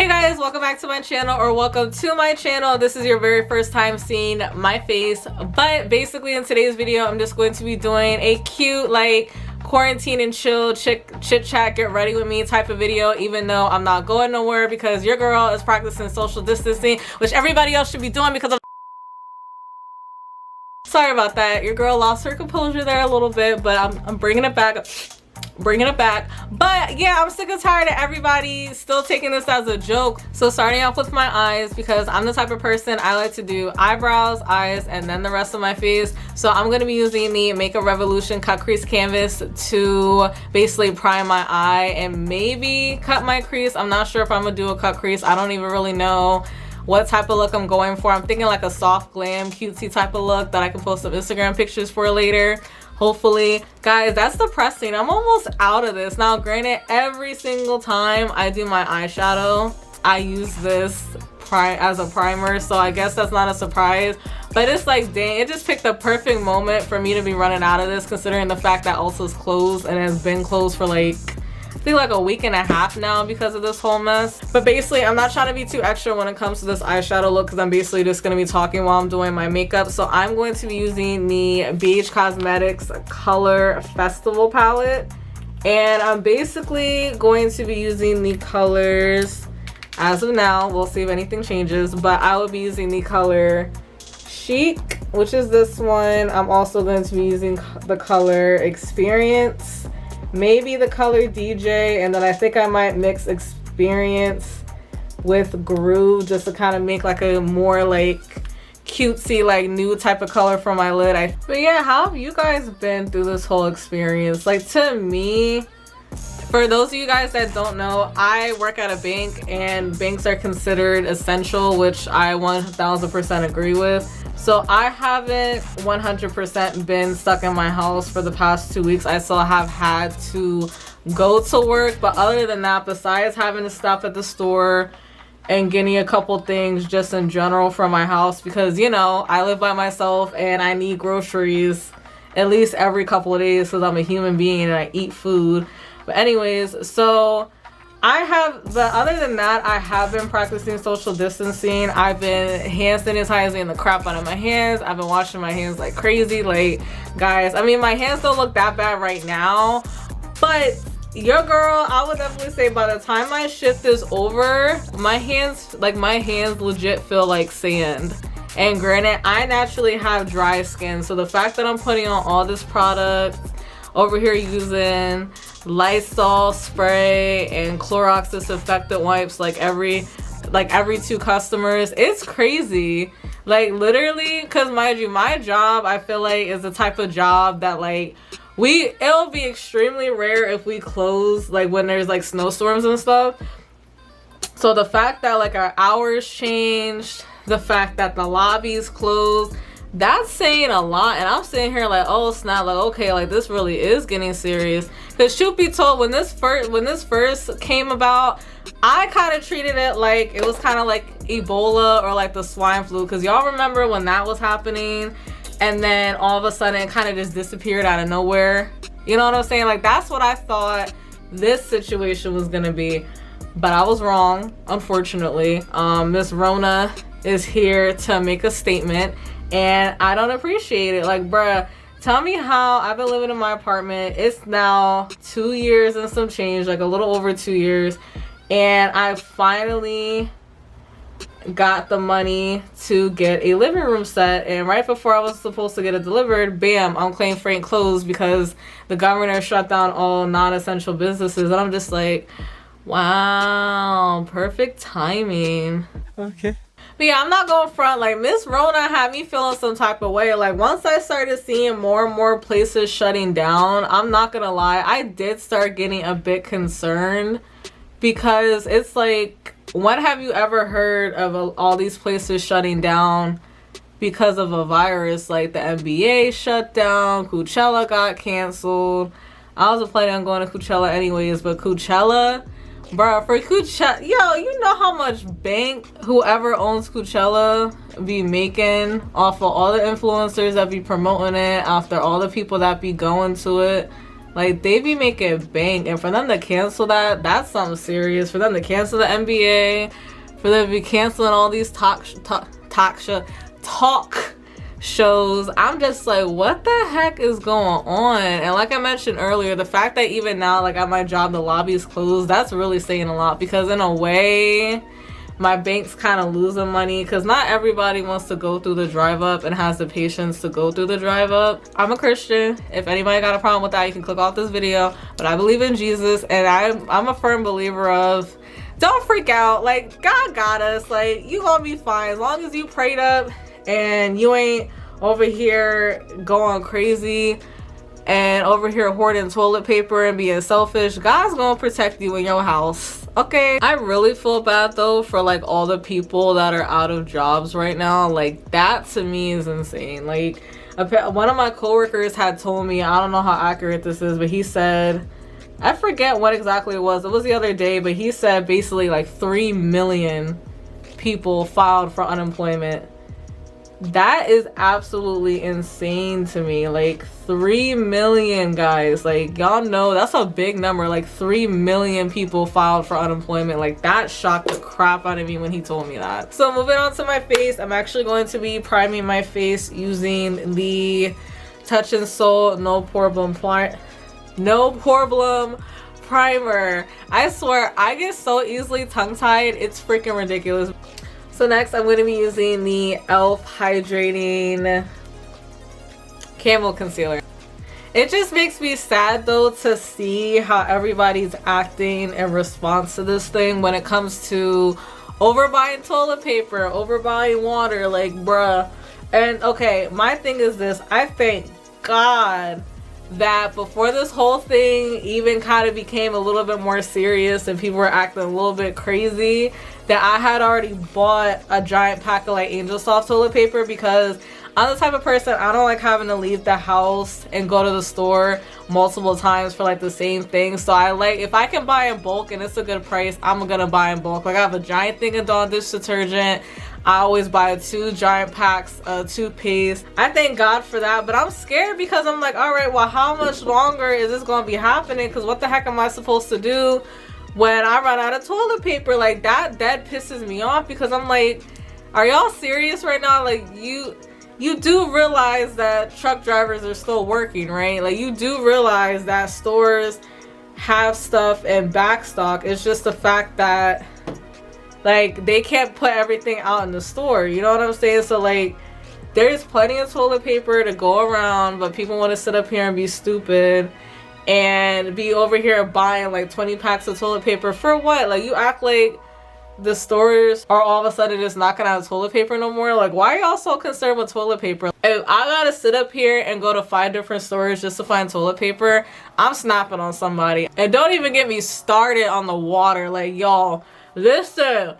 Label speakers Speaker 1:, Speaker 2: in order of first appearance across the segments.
Speaker 1: Hey guys, welcome back to my channel, or welcome to my channel. This is your very first time seeing my face, but basically in today's video I'm just going to be doing a cute like quarantine and chill chit chat, get ready with me type of video, even though I'm not going nowhere because your girl is practicing social distancing, which everybody else should be doing because of sorry about that. Your girl lost her composure there a little bit, but I'm bringing it back. But yeah, I'm sick and tired of everybody still taking this as a joke. So starting off with my eyes, because I'm the type of person I like to do eyebrows, eyes, and then the rest of my face. So I'm going to be using the Makeup Revolution cut crease canvas to basically prime my eye and maybe cut my crease. I'm not sure if I'm gonna do a cut crease. I don't even really know what type of look I'm going for. I'm thinking like a soft glam cutesy type of look that I can post some Instagram pictures for later, hopefully. Guys, that's depressing. I'm almost out of this. Now granted, every single time I do my eyeshadow I use this as a primer, so I guess that's not a surprise, but it's like, dang, it just picked the perfect moment for me to be running out of this, considering the fact that Ulta's closed and has been closed for like I think like a week and a half now because of this whole mess. But basically I'm not trying to be too extra when it comes to this eyeshadow look, because I'm basically just going to be talking while I'm doing my makeup. So I'm going to be using the BH Cosmetics Color Festival palette, and I'm basically going to be using the colors as of now. We'll see if anything changes, but I will be using the color Chic, which is this one. I'm also going to be using the color Experience, maybe the color DJ, and then I think I might mix Experience with Groove just to kind of make like a more like cutesy like nude type of color for my lid. But yeah, how have you guys been through this whole experience? Like, to me, for those of you guys that don't know, I work at a bank and banks are considered essential, which I 1000% agree with. So I haven't 100% been stuck in my house for the past 2 weeks. I still have had to go to work, but other than that, besides having to stop at the store and getting a couple things just in general from my house, because you know I live by myself and I need groceries at least every couple of days because I'm a human being and I eat food. But anyways, so other than that, I have been practicing social distancing. I've been hand sanitizing the crap out of my hands. I've been washing my hands like crazy. Like, guys, I mean, my hands don't look that bad right now, but your girl, I would definitely say by the time my shift is over, my hands legit feel like sand. And granted, I naturally have dry skin, so the fact that I'm putting on all this product over here using Lysol spray and Clorox disinfectant wipes like every 2 customers, it's crazy. Like, literally, because mind you, my job I feel like is the type of job that like it'll be extremely rare if we close like when there's like snowstorms and stuff. So the fact that like our hours changed, the fact that the lobby's closed, that's saying a lot. And I'm sitting here like, oh snap, like okay, like this really is getting serious. Because truth be told, when this first came about, I kind of treated it like it was kind of like Ebola or like the swine flu, because y'all remember when that was happening and then all of a sudden it kind of just disappeared out of nowhere. You know what I'm saying? Like, that's what I thought this situation was gonna be, but I was wrong, unfortunately. Miss Rona is here to make a statement and I don't appreciate it. Like, bruh, tell me how I've been living in my apartment. It's now 2 years and some change, like a little over 2 years, and I finally got the money to get a living room set, and right before I was supposed to get it delivered, bam, Unclaimed Freight closed because the governor shut down all non-essential businesses. And I'm just like, wow, perfect timing.
Speaker 2: Okay.
Speaker 1: But yeah, I'm not going front. Like, Miss Rona had me feeling some type of way. Like, once I started seeing more and more places shutting down, I'm not gonna lie, I did start getting a bit concerned, because it's like, when have you ever heard of all these places shutting down because of a virus? Like, the NBA shut down, Coachella got canceled. I wasn't planning on going to Coachella anyways, but Coachella, bruh, for Coachella, yo, you know how much bank whoever owns Coachella be making off of all the influencers that be promoting it, after all the people that be going to it. Like, they be making bank, and for them to cancel that, that's something serious. For them to cancel the NBA, for them to be canceling all these talk shows, I'm just like, what the heck is going on? And like I mentioned earlier, the fact that even now, like at my job, the lobby is closed, that's really saying a lot, because in a way, my bank's kind of losing money, because not everybody wants to go through the drive up and has the patience to go through the drive up. I'm a Christian. If anybody got a problem with that, you can click off this video. But I believe in Jesus, and I'm a firm believer of, don't freak out. Like, God got us. Like, you gonna be fine as long as you prayed up and you ain't over here going crazy and over here hoarding toilet paper and being selfish. God's gonna protect you in your house. Okay, I really feel bad though for like all the people that are out of jobs right now. Like, that to me is insane. Like, one of my coworkers had told me, I don't know how accurate this is, but he said, I forget what exactly it was the other day, but he said basically like 3 million people filed for unemployment. That is absolutely insane to me. Like, 3 million, guys. Like, y'all know that's a big number. Like, 3 million people filed for unemployment. Like, that shocked the crap out of me when he told me that. So moving on to my face, I'm actually going to be priming my face using the Touch and Soul No Problem primer. I swear, I get so easily tongue-tied, it's freaking ridiculous. So next, I'm going to be using the e.l.f. Hydrating Camo Concealer. It just makes me sad though to see how everybody's acting in response to this thing when it comes to overbuying toilet paper, overbuying water, like, bruh. And okay, my thing is this, I thank God that before this whole thing even kind of became a little bit more serious and people were acting a little bit crazy, that I had already bought a giant pack of like Angel Soft toilet paper, because I'm the type of person, I don't like having to leave the house and go to the store multiple times for like the same thing. So I like, if I can buy in bulk and it's a good price, I'm gonna buy in bulk. Like, I have a giant thing of Dawn dish detergent. I always buy 2 giant packs of toothpaste. I thank God for that, but I'm scared because I'm like, all right, well, how much longer is this gonna be happening? Because what the heck am I supposed to do when I run out of toilet paper? Like, that pisses me off, because I'm like, are y'all serious right now? Like, you do realize that truck drivers are still working, right? Like, you do realize that stores have stuff in back stock. It's just the fact that, like, they can't put everything out in the store, you know what I'm saying? So like, there's plenty of toilet paper to go around, but people want to sit up here and be stupid and be over here buying like 20 packs of toilet paper for what? Like, you act like the stores are all of a sudden just not gonna have toilet paper no more. Like, why are y'all so concerned with toilet paper? If I gotta sit up here and go to 5 different stores just to find toilet paper, I'm snapping on somebody. And don't even get me started on the water. Like, y'all, listen,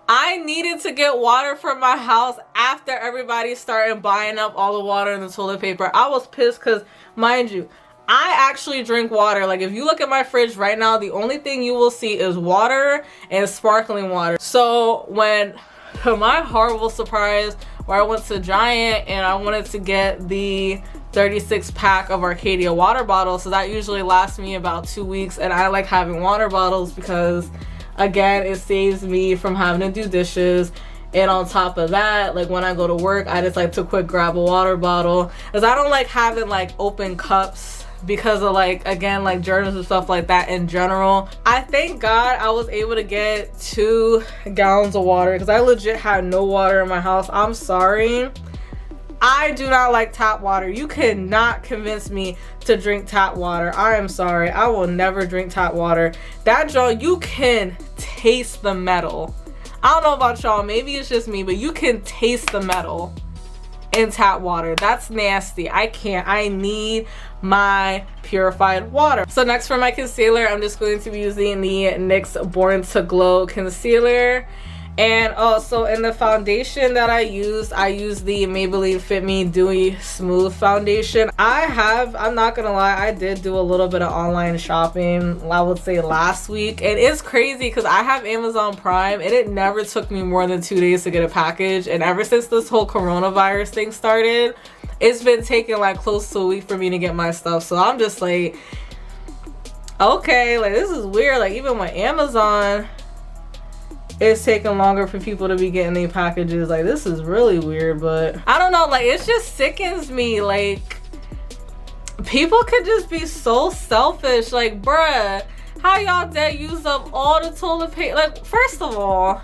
Speaker 1: I needed to get water from my house after everybody started buying up all the water and the toilet paper. I was pissed because, mind you, I actually drink water. Like, if you look at my fridge right now, the only thing you will see is water and sparkling water. So when, to my horrible surprise, where I went to Giant and I wanted to get the 36 pack of Arcadia water bottles, so that usually lasts me about 2 weeks, and I like having water bottles because, again, it saves me from having to do dishes. And on top of that, like, when I go to work, I just like to quick grab a water bottle, because I don't like having like open cups because of, like, again, like germs and stuff like that in general. I thank God I was able to get 2 gallons of water, because I legit had no water in my house. I'm sorry, I do not like tap water. You cannot convince me to drink tap water. I am sorry, I will never drink tap water. That joint, you can taste the metal. I don't know about y'all, maybe it's just me, but you can taste the metal in tap water. That's nasty. I can't. I need my purified water. So next for my concealer, I'm just going to be using the NYX Born to Glow concealer. And also in the foundation that I used the Maybelline Fit Me Dewy Smooth foundation. I'm not gonna lie, I did do a little bit of online shopping, I would say last week. And it's crazy because I have Amazon Prime and it never took me more than 2 days to get a package. And ever since this whole coronavirus thing started, it's been taking like close to a week for me to get my stuff. So I'm just like, Okay, like this is weird. Like even with Amazon, it's taking longer for people to be getting their packages. Like this is really weird, but I don't know, like it just sickens me. Like people could just be so selfish. Like bruh, how y'all dead use up all the toilet paper? Like first of all,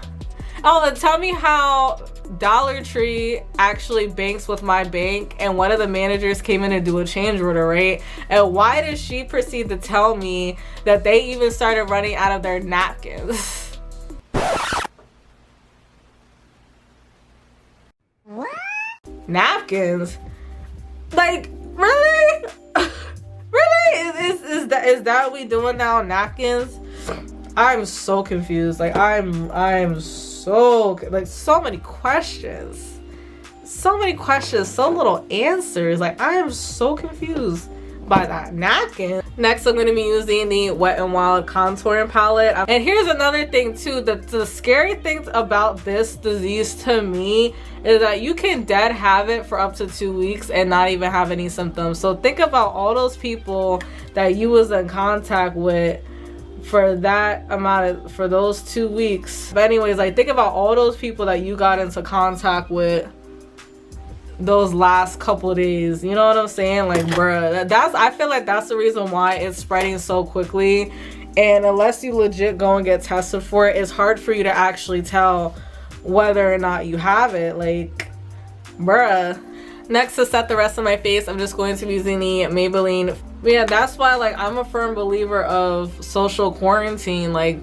Speaker 1: oh, and tell me how Dollar Tree actually banks with my bank, and one of the managers came in to do a change order, right? And why does she proceed to tell me that they even started running out of their napkins?
Speaker 2: What?
Speaker 1: Napkins? Like really? Really? Is that what we doing now? Napkins? I'm so confused. Like I'm so like so many questions, so little answers. Like I am so confused by that napkin. Next, I'm going to be using the Wet n Wild contouring palette. And here's another thing too, the scary thing about this disease to me is that you can dead have it for up to 2 weeks and not even have any symptoms. So think about all those people that you was in contact with for that amount of, for those 2 weeks. But anyways, like think about all those people that you got into contact with those last couple of days. You know what I'm saying? Like bruh, that's, I feel like that's the reason why it's spreading so quickly. And unless you legit go and get tested for it, it's hard for you to actually tell whether or not you have it. Like bruh. Next, to set the rest of my face, I'm just going to be using the Maybelline. But yeah, that's why like I'm a firm believer of social quarantine. Like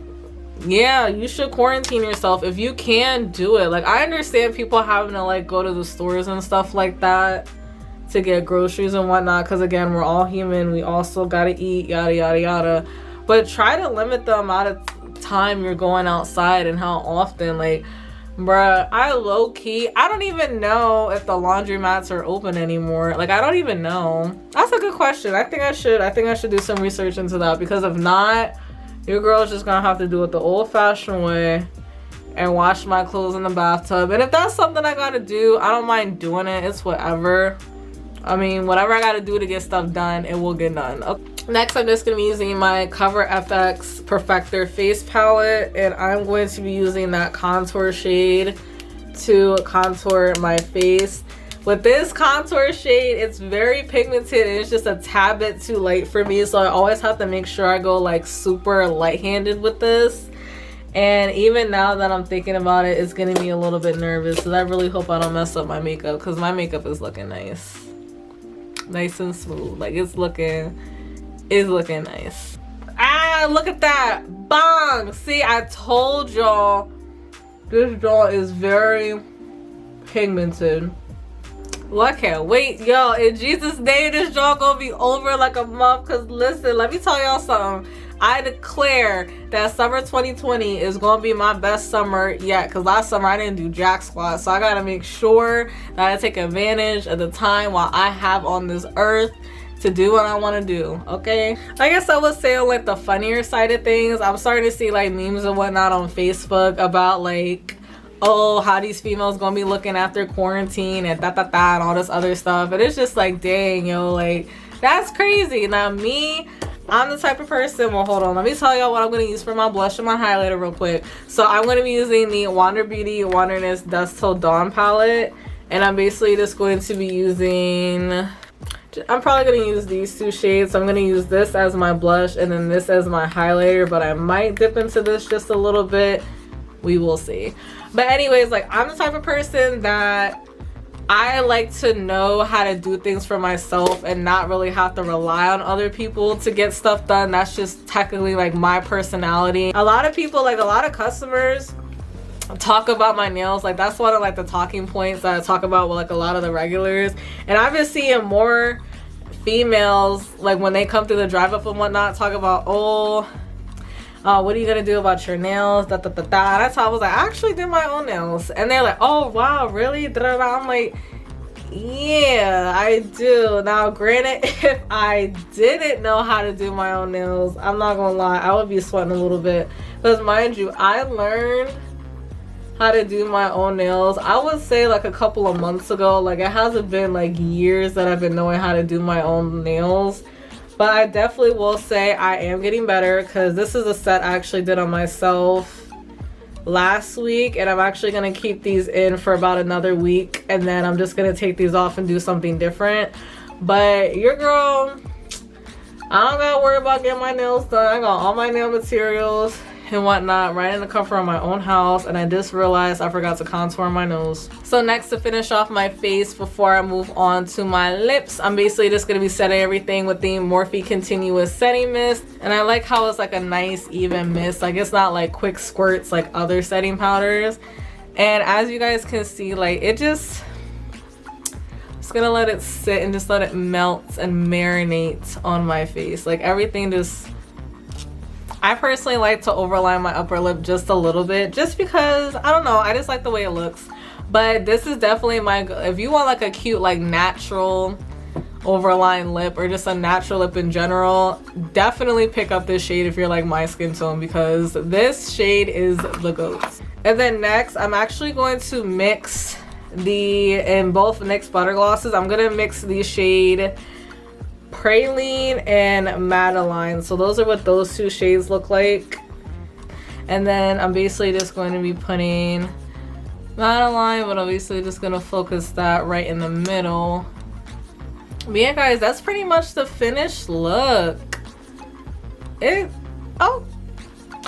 Speaker 1: yeah, you should quarantine yourself if you can do it. Like I understand people having to like go to the stores and stuff like that to get groceries and whatnot, because again, we're all human, we also gotta eat, yada yada yada. But try to limit the amount of time you're going outside and how often. Like bruh, I low-key, I don't even know if the laundromats are open anymore. Like I don't even know. That's a good question. I think I should do some research into that, because if not, your girl's just gonna have to do it the old-fashioned way and wash my clothes in the bathtub. And if that's something I gotta do, I don't mind doing it. It's whatever. I mean, whatever I gotta do to get stuff done, it will get done. Okay. Next, I'm just gonna be using my Cover FX Perfector face palette, and I'm going to be using that contour shade to contour my face. With this contour shade, it's very pigmented and it's just a tad bit too light for me, so I always have to make sure I go like super light-handed with this. And even now that I'm thinking about it, it's getting me a little bit nervous, because I really hope I don't mess up my makeup, because my makeup is looking nice and smooth. Like it's looking nice. Ah, look at that. Bang! See, I told y'all this jaw is very pigmented. Well, I can't wait, yo. In Jesus' name, this jaw gonna be over like a month. Cause listen, let me tell y'all something. I declare that summer 2020 is gonna be my best summer yet. Cause last summer I didn't do jack squat, so I gotta make sure that I take advantage of the time while I have on this earth to do what I want to do. Okay, I guess I would say on like the funnier side of things, I'm starting to see like memes and whatnot on Facebook about like, oh, how these females gonna be looking after quarantine and and all this other stuff. And it's just like, dang, yo, like that's crazy. Now me, I'm the type of person, well hold on, let me tell y'all what I'm going to use for my blush and my highlighter real quick. So I'm going to be using the Wander Beauty Wanderness Dusk Till Dawn palette, and I'm basically just going to be using, I'm probably going to use these two shades. So I'm going to use this as my blush and then this as my highlighter, but I might dip into this just a little bit. We will see. But anyways, like I'm the type of person that I like to know how to do things for myself and not really have to rely on other people to get stuff done. That's just technically like my personality. A lot of people, like a lot of customers talk about my nails. Like that's one of like the talking points that I talk about with like a lot of the regulars. And I've been seeing more females, like when they come through the drive up and whatnot, talk about, oh, what are you gonna do about your nails, da da da da. That's how I was like, I actually did my own nails. And they're like, oh wow, really, da da da. I'm like, yeah, I do. Now granted, if I didn't know how to do my own nails, I'm not gonna lie, I would be sweating a little bit, because mind you, I learned how to do my own nails, I would say like a couple of months ago. Like it hasn't been like years that I've been knowing how to do my own nails. But I definitely will say I am getting better, because this is a set I actually did on myself last week, and I'm actually gonna keep these in for about another week, and then I'm just gonna take these off and do something different. But your girl, I don't gotta worry about getting my nails done. I got all my nail materials and whatnot right in the comfort of my own house, and I just realized I forgot to contour my nose. So next, to finish off my face before I move on to my lips, I'm basically just gonna be setting everything with the Morphe Continuous Setting Mist. And I like how it's like a nice even mist, like it's not like quick squirts like other setting powders. And as you guys can see, like it just gonna let it sit and just let it melt and marinate on my face. Like everything just, I personally like to overline my upper lip just a little bit, just because I don't know, I just like the way it looks. But this is definitely my, if you want like a cute like natural overline lip, or just a natural lip in general, definitely pick up this shade if you're like my skin tone, because this shade is the GOAT. And then next, I'm actually going to mix in both NYX butter glosses. I'm gonna mix the shade Praline and Madeline. So those are what those two shades look like. And then I'm basically just going to be putting Madeline, but obviously just gonna focus that right in the middle. But yeah guys, that's pretty much the finished look. Oh,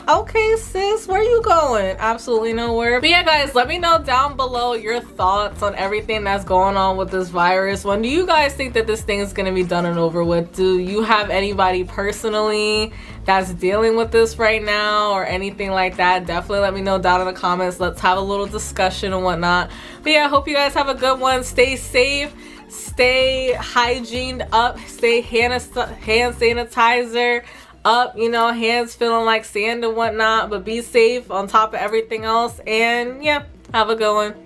Speaker 1: okay sis, where you going? Absolutely nowhere. But yeah guys, let me know down below your thoughts on everything that's going on with this virus. When do you guys think that this thing is going to be done and over with? Do you have anybody personally that's dealing with this right now or anything like that? Definitely let me know down in the comments. Let's have a little discussion and whatnot. But yeah, I hope you guys have a good one. Stay safe, stay hygiened up, stay hand sanitizer up, you know, hands feeling like sand and whatnot, but be safe on top of everything else. And yeah, have a good one.